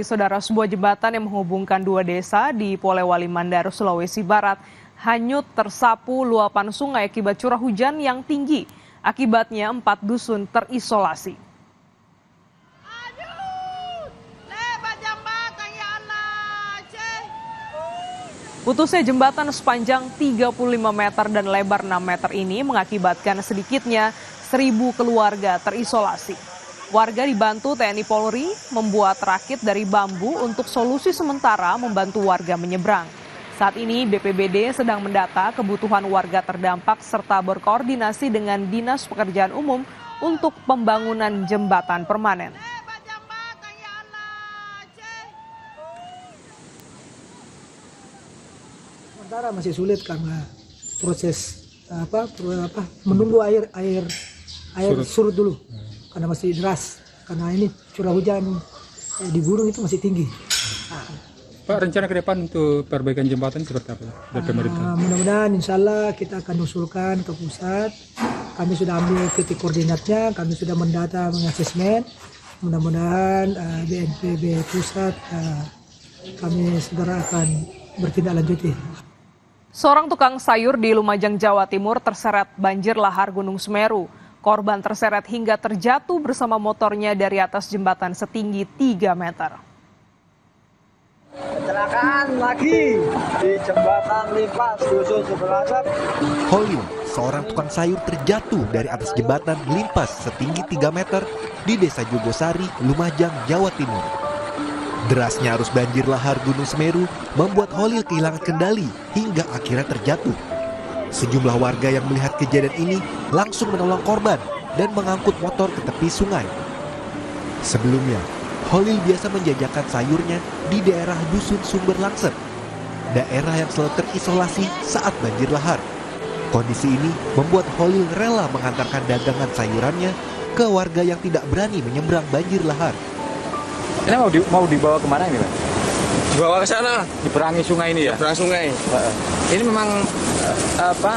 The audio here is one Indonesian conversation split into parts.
Saudara, sebuah jembatan yang menghubungkan dua desa di Polewali Mandar, Sulawesi Barat hanyut tersapu luapan sungai akibat curah hujan yang tinggi. Akibatnya 4 dusun terisolasi. Putusnya jembatan sepanjang 35 meter dan lebar 6 meter ini mengakibatkan sedikitnya 1.000 keluarga terisolasi. Warga dibantu TNI Polri membuat rakit dari bambu untuk solusi sementara membantu warga menyeberang. Saat ini BPBD sedang mendata kebutuhan warga terdampak serta berkoordinasi dengan Dinas Pekerjaan Umum untuk pembangunan jembatan permanen. Sementara masih sulit karena proses menunggu air surut dulu. Karena masih deras, karena ini curah hujan di gunung itu masih tinggi. Pak, rencana ke depan untuk perbaikan jembatan seperti apa dari pemerintah? Mudah-mudahan insya Allah kita akan usulkan ke pusat. Kami sudah ambil titik koordinatnya, kami sudah mendata, mengasesmen. Mudah-mudahan BNPB pusat kami segera akan bertindak lanjuti. Seorang tukang sayur di Lumajang, Jawa Timur terseret banjir lahar Gunung Semeru. Korban terseret hingga terjatuh bersama motornya dari atas jembatan setinggi 3 meter. Kecelakaan lagi di jembatan Limpas, Dusun Sumberlangsep. Holil, seorang tukang sayur terjatuh dari atas jembatan Limpas setinggi 3 meter di Desa Jogosari, Lumajang, Jawa Timur. Derasnya arus banjir lahar Gunung Semeru membuat Holil kehilangan kendali hingga akhirnya terjatuh. Sejumlah warga yang melihat kejadian ini langsung menolong korban dan mengangkut motor ke tepi sungai. Sebelumnya, Holil biasa menjajakan sayurnya di daerah Dusun Sumberlangsep, daerah yang selalu terisolasi saat banjir lahar. Kondisi ini membuat Holil rela mengantarkan dagangan sayurannya ke warga yang tidak berani menyeberang banjir lahar. Ini mau dibawa kemana ini, Pak? Dibawa ke sana, Diperangi sungai ini ya? perang sungai. Ini memang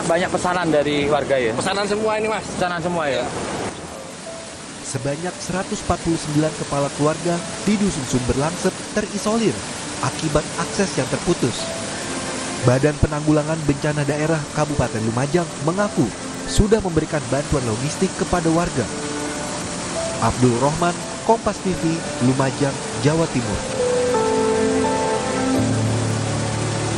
banyak pesanan dari warga ya? Pesanan semua ini, Mas. Pesanan semua ya? Sebanyak 149 kepala keluarga di Dusun Sumberlangsep terisolir akibat akses yang terputus. Badan Penanggulangan Bencana Daerah Kabupaten Lumajang mengaku sudah memberikan bantuan logistik kepada warga. Abdul Rohman, Kompas TV, Lumajang, Jawa Timur.